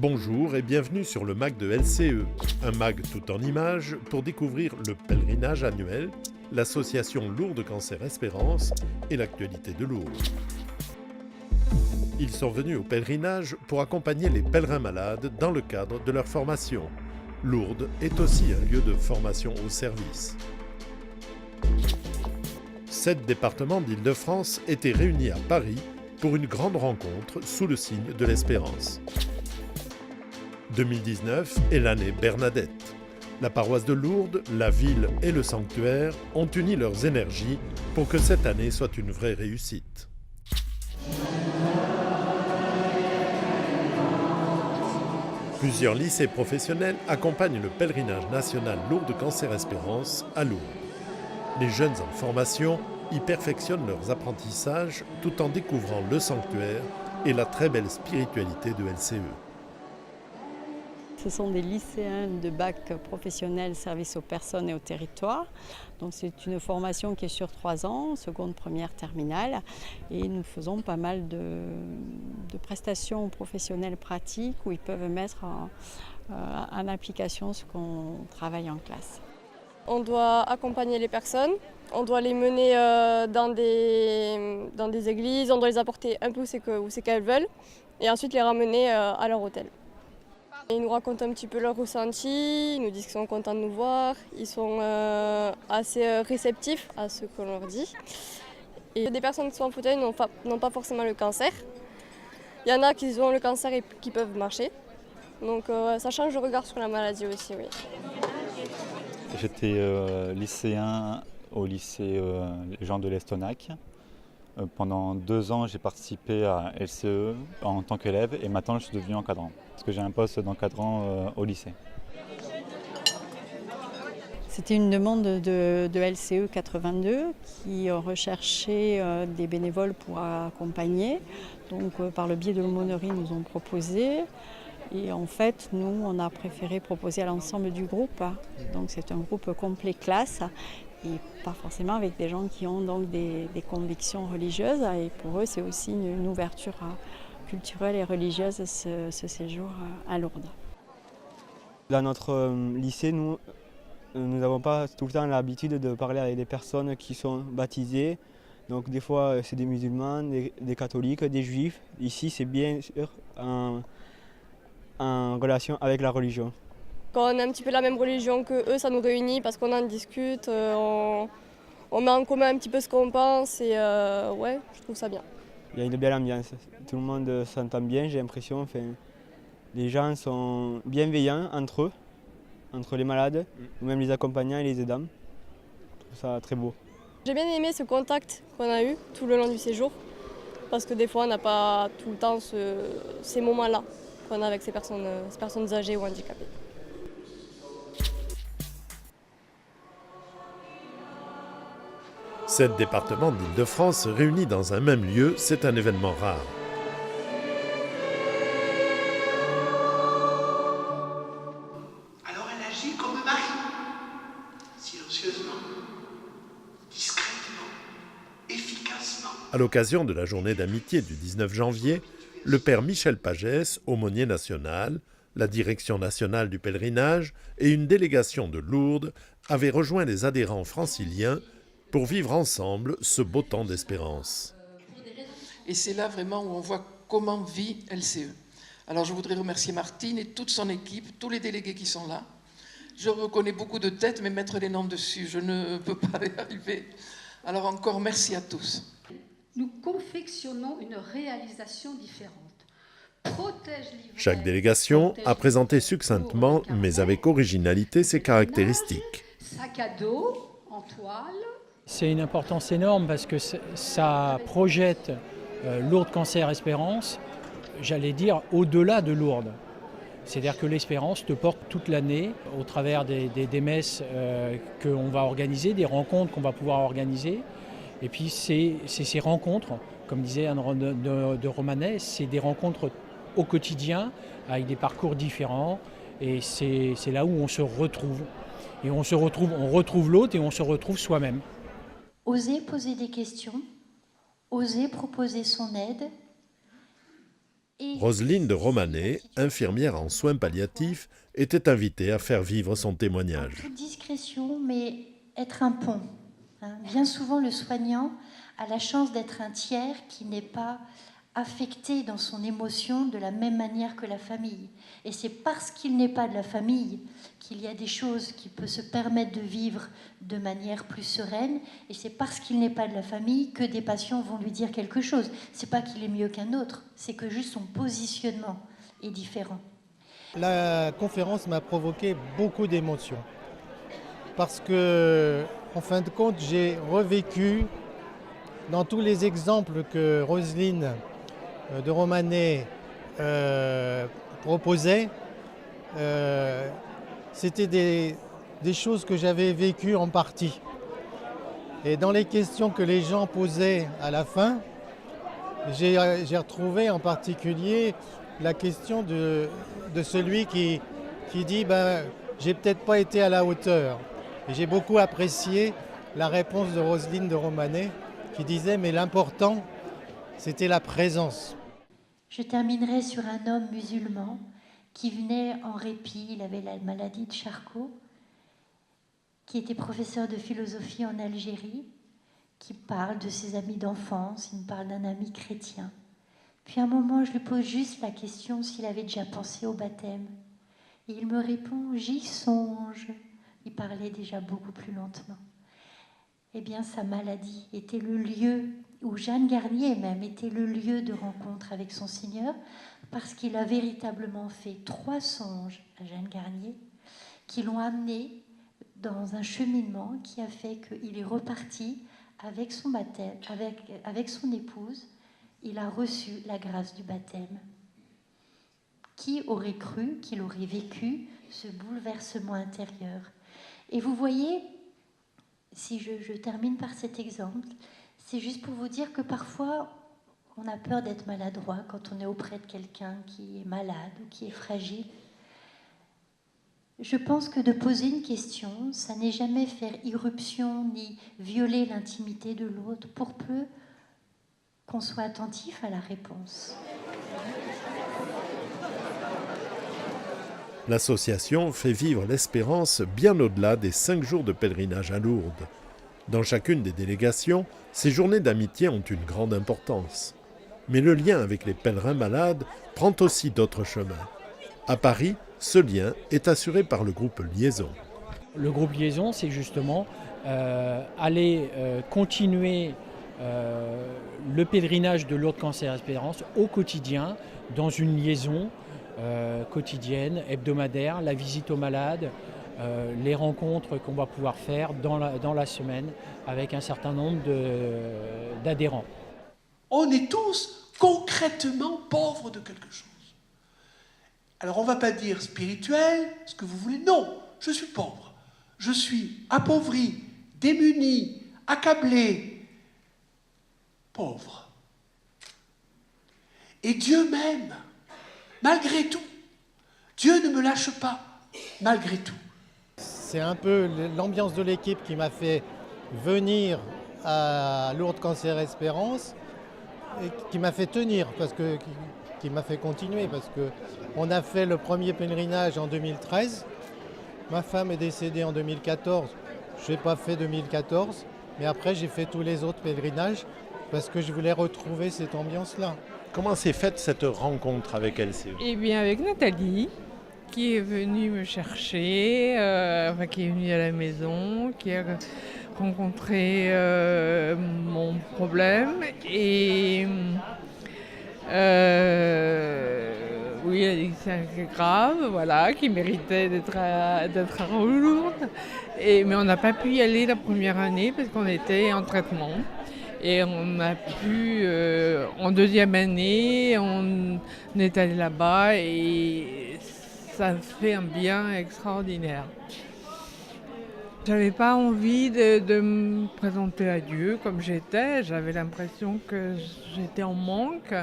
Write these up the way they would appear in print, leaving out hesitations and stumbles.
Bonjour et bienvenue sur le MAG de LCE, un MAG tout en images pour découvrir le pèlerinage annuel, l'association Lourdes Cancer Espérance et l'actualité de Lourdes. Ils sont venus au pèlerinage pour accompagner les pèlerins malades dans le cadre de leur formation. Lourdes est aussi un lieu de formation au service. 7 départements d'Île-de-France étaient réunis à Paris pour une grande rencontre sous le signe de l'espérance. 2019 est l'année Bernadette. La paroisse de Lourdes, la ville et le sanctuaire ont uni leurs énergies pour que cette année soit une vraie réussite. Plusieurs lycées professionnels accompagnent le pèlerinage national Lourdes Cancer Espérance à Lourdes. Les jeunes en formation y perfectionnent leurs apprentissages tout en découvrant le sanctuaire et la très belle spiritualité de LCE. Ce sont des lycéens de bac professionnel service aux personnes et au territoire. Donc c'est une formation qui est sur 3 ans, seconde, première, terminale. Et nous faisons pas mal de prestations professionnelles pratiques où ils peuvent mettre en application ce qu'on travaille en classe. On doit accompagner les personnes, on doit les mener dans des églises, on doit les apporter un peu où c'est qu'elles veulent et ensuite les ramener à leur hôtel. Ils nous racontent un petit peu leur ressenti, ils nous disent qu'ils sont contents de nous voir, ils sont assez réceptifs à ce qu'on leur dit. Et des personnes qui sont en fauteuil n'ont pas forcément le cancer. Il y en a qui ont le cancer et qui peuvent marcher. Donc ça change le regard sur la maladie aussi, oui. J'étais lycéen au lycée Jean de l'Estonac. Pendant 2 ans, j'ai participé à LCE en tant qu'élève et maintenant je suis devenu encadrant, parce que j'ai un poste d'encadrant au lycée. C'était une demande de LCE 82 qui recherchait des bénévoles pour accompagner. Donc par le biais de l'aumônerie, ils nous ont proposé. Et en fait, nous, on a préféré proposer à l'ensemble du groupe. Donc c'est un groupe complet classe. Et pas forcément avec des gens qui ont donc des convictions religieuses. Et pour eux, c'est aussi une ouverture culturelle et religieuse ce séjour à Lourdes. Dans notre lycée, nous n'avons pas tout le temps l'habitude de parler avec des personnes qui sont baptisées. Donc des fois, c'est des musulmans, des catholiques, des juifs. Ici, c'est bien sûr en relation avec la religion. Quand on a un petit peu la même religion que eux, ça nous réunit parce qu'on en discute, on met en commun un petit peu ce qu'on pense et ouais, je trouve ça bien. Il y a une belle ambiance, tout le monde s'entend bien, j'ai l'impression. Les gens sont bienveillants entre eux, entre les malades, ou même les accompagnants et les aidants. Je trouve ça très beau. J'ai bien aimé ce contact qu'on a eu tout le long du séjour parce que des fois on n'a pas tout le temps ces moments-là qu'on a avec ces personnes âgées ou handicapées. 7 départements d'Île-de-France réunis dans un même lieu, c'est un événement rare. Alors elle agit comme Marie, silencieusement, discrètement, efficacement. À l'occasion de la journée d'amitié du 19 janvier, le père Michel Pagès, aumônier national, la direction nationale du pèlerinage et une délégation de Lourdes avaient rejoint les adhérents franciliens pour vivre ensemble ce beau temps d'espérance. Et c'est là vraiment où on voit comment vit LCE. Alors je voudrais remercier Martine et toute son équipe, tous les délégués qui sont là. Je reconnais beaucoup de têtes, mais mettre les noms dessus, je ne peux pas y arriver. Alors encore merci à tous. Nous confectionnons une réalisation différente. Chaque délégation a présenté succinctement, mais avec originalité, ses caractéristiques. Sac à dos en toile. C'est une importance énorme parce que ça projette Lourdes Cancer Espérance, j'allais dire au-delà de Lourdes. C'est-à-dire que l'espérance te porte toute l'année au travers des messes qu'on va organiser, des rencontres qu'on va pouvoir organiser. Et puis c'est ces rencontres, comme disait Anne de Romanet, c'est des rencontres au quotidien avec des parcours différents. Et c'est là où on se retrouve. Et on retrouve l'autre et on se retrouve soi-même. Oser poser des questions, oser proposer son aide Roselyne de Romanet, infirmière en soins palliatifs, était invitée à faire vivre son témoignage. En toute discrétion, mais être un pont. Bien souvent, le soignant a la chance d'être un tiers qui n'est pas affecté dans son émotion de la même manière que la famille. Et c'est parce qu'il n'est pas de la famille qu'il y a des choses qu'il peut se permettre de vivre de manière plus sereine. Et c'est parce qu'il n'est pas de la famille que des patients vont lui dire quelque chose. C'est pas qu'il est mieux qu'un autre, c'est que juste son positionnement est différent. La conférence m'a provoqué beaucoup d'émotions. Parce que, en fin de compte, j'ai revécu dans tous les exemples que Roselyne de Romanet proposait, c'était des choses que j'avais vécues en partie. Et dans les questions que les gens posaient à la fin, j'ai retrouvé en particulier la question de celui qui dit j'ai peut-être pas été à la hauteur. Et j'ai beaucoup apprécié la réponse de Roselyne de Romanet qui disait mais l'important c'était la présence. Je terminerai sur un homme musulman qui venait en répit, il avait la maladie de Charcot, qui était professeur de philosophie en Algérie, qui parle de ses amis d'enfance, il me parle d'un ami chrétien. Puis à un moment, je lui pose juste la question s'il avait déjà pensé au baptême. Et il me répond « J'y songe ». Il parlait déjà beaucoup plus lentement. Eh bien, sa maladie était le lieu, où Jeanne Garnier même était le lieu de rencontre avec son Seigneur, parce qu'il a véritablement fait 3 songes à Jeanne Garnier, qui l'ont amené dans un cheminement qui a fait qu'il est reparti avec son baptême, avec son épouse. Il a reçu la grâce du baptême. Qui aurait cru qu'il aurait vécu ce bouleversement intérieur? Et vous voyez, si je termine par cet exemple, c'est juste pour vous dire que parfois, on a peur d'être maladroit quand on est auprès de quelqu'un qui est malade ou qui est fragile. Je pense que de poser une question, ça n'est jamais faire irruption ni violer l'intimité de l'autre, pour peu qu'on soit attentif à la réponse. L'association fait vivre l'espérance bien au-delà des 5 jours de pèlerinage à Lourdes. Dans chacune des délégations, ces journées d'amitié ont une grande importance. Mais le lien avec les pèlerins malades prend aussi d'autres chemins. À Paris, ce lien est assuré par le groupe Liaison. Le groupe Liaison, c'est justement aller continuer le pèlerinage de Lourdes Cancer Espérance au quotidien, dans une liaison quotidienne, hebdomadaire, la visite aux malades, les rencontres qu'on va pouvoir faire dans la semaine avec un certain nombre d'adhérents. On est tous concrètement pauvres de quelque chose. Alors on ne va pas dire spirituel, ce que vous voulez, non, je suis pauvre. Je suis appauvri, démuni, accablé, pauvre. Et Dieu m'aime, malgré tout. Dieu ne me lâche pas, malgré tout. C'est un peu l'ambiance de l'équipe qui m'a fait venir à Lourdes Cancer Espérance et qui m'a fait tenir, qui m'a fait continuer, parce qu'on a fait le premier pèlerinage en 2013. Ma femme est décédée en 2014. Je n'ai pas fait 2014, mais après j'ai fait tous les autres pèlerinages parce que je voulais retrouver cette ambiance-là. Comment s'est faite cette rencontre avec LCE? Eh bien avec Nathalie, qui est venue me chercher, qui est venue à la maison, qui a rencontré mon problème et oui, elle a dit que c'est grave, voilà, qui méritait d'être à Lourdes. Mais on n'a pas pu y aller la première année parce qu'on était en traitement. Et on a pu, en deuxième année, on est allé là-bas et ça fait un bien extraordinaire. J'avais pas envie de me présenter à Dieu comme j'étais. J'avais l'impression que j'étais en manque.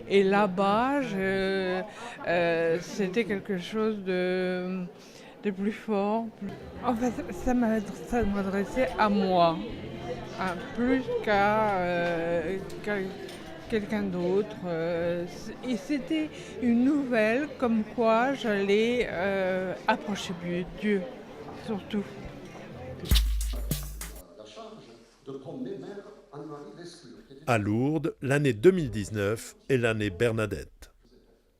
Et là-bas, c'était quelque chose de plus fort. En fait, ça m'adressait à moi, plus qu'à quelqu'un d'autre. Et c'était une nouvelle comme quoi j'allais approcher de Dieu, surtout. À Lourdes, l'année 2019 est l'année Bernadette.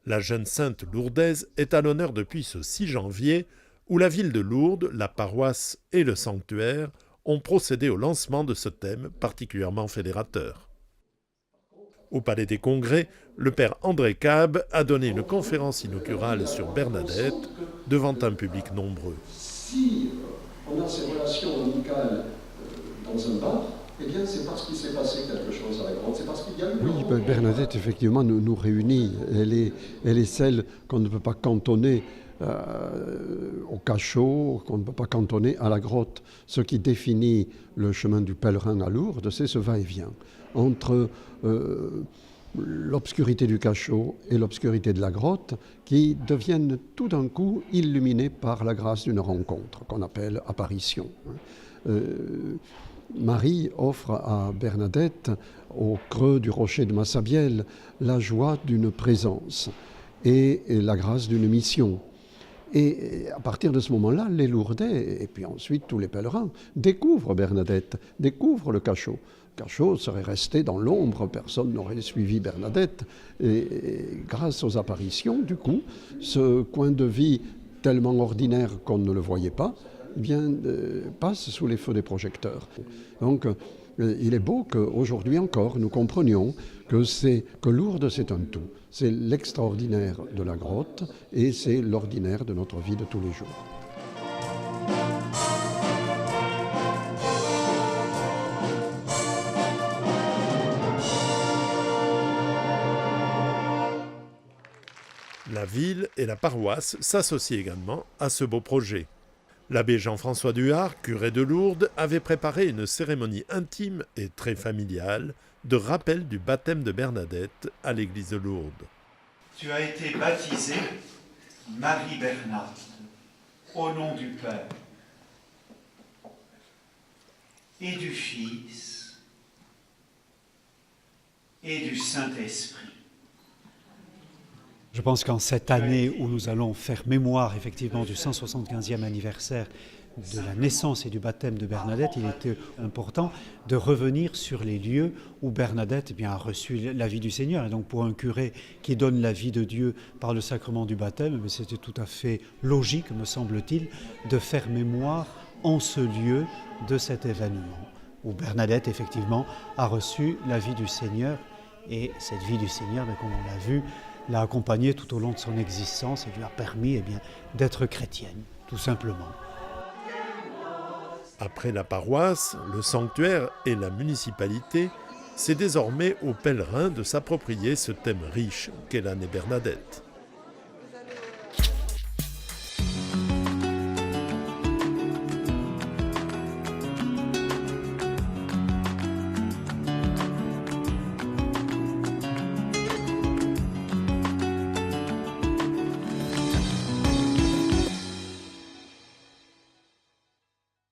La jeune sainte lourdaise est à l'honneur depuis ce 6 janvier où la ville de Lourdes, la paroisse et le sanctuaire ont procédé au lancement de ce thème particulièrement fédérateur. Au Palais des Congrès, le père André Cab a donné une conférence inaugurale sur Bernadette devant un public nombreux. Si on a ces relations amicales dans un bar, eh bien c'est parce qu'il s'est passé quelque chose à la grotte, c'est parce qu'il y a eu... Oui, Bernadette effectivement nous réunit, elle est celle qu'on ne peut pas cantonner au cachot, qu'on ne peut pas cantonner à la grotte. Ce qui définit le chemin du pèlerin à Lourdes, c'est ce va-et-vient entre l'obscurité du cachot et l'obscurité de la grotte qui deviennent tout d'un coup illuminées par la grâce d'une rencontre qu'on appelle apparition. Marie offre à Bernadette, au creux du rocher de Massabielle, la joie d'une présence et la grâce d'une mission. Et à partir de ce moment-là, les Lourdais, et puis ensuite tous les pèlerins, découvrent Bernadette, découvrent le cachot. Le cachot serait resté dans l'ombre, personne n'aurait suivi Bernadette. Et grâce aux apparitions, du coup, ce coin de vie tellement ordinaire qu'on ne le voyait pas, eh bien, passe sous les feux des projecteurs. Donc, il est beau qu'aujourd'hui encore, nous comprenions que Lourdes, c'est un tout. C'est l'extraordinaire de la grotte et c'est l'ordinaire de notre vie de tous les jours. La ville et la paroisse s'associent également à ce beau projet. L'abbé Jean-François Duhard, curé de Lourdes, avait préparé une cérémonie intime et très familiale de rappel du baptême de Bernadette à l'église de Lourdes. Tu as été baptisée Marie-Bernard, au nom du Père et du Fils et du Saint-Esprit. Je pense qu'en cette année où nous allons faire mémoire effectivement du 175e anniversaire de la naissance et du baptême de Bernadette, il était important de revenir sur les lieux où Bernadette a reçu la vie du Seigneur. Et donc pour un curé qui donne la vie de Dieu par le sacrement du baptême, c'était tout à fait logique, me semble-t-il, de faire mémoire en ce lieu de cet événement, où Bernadette effectivement a reçu la vie du Seigneur. Et cette vie du Seigneur, comme on l'a vu, l'a accompagnée tout au long de son existence et lui a permis d'être chrétienne, tout simplement. Après la paroisse, le sanctuaire et la municipalité, c'est désormais aux pèlerins de s'approprier ce thème riche qu'est l'année Bernadette.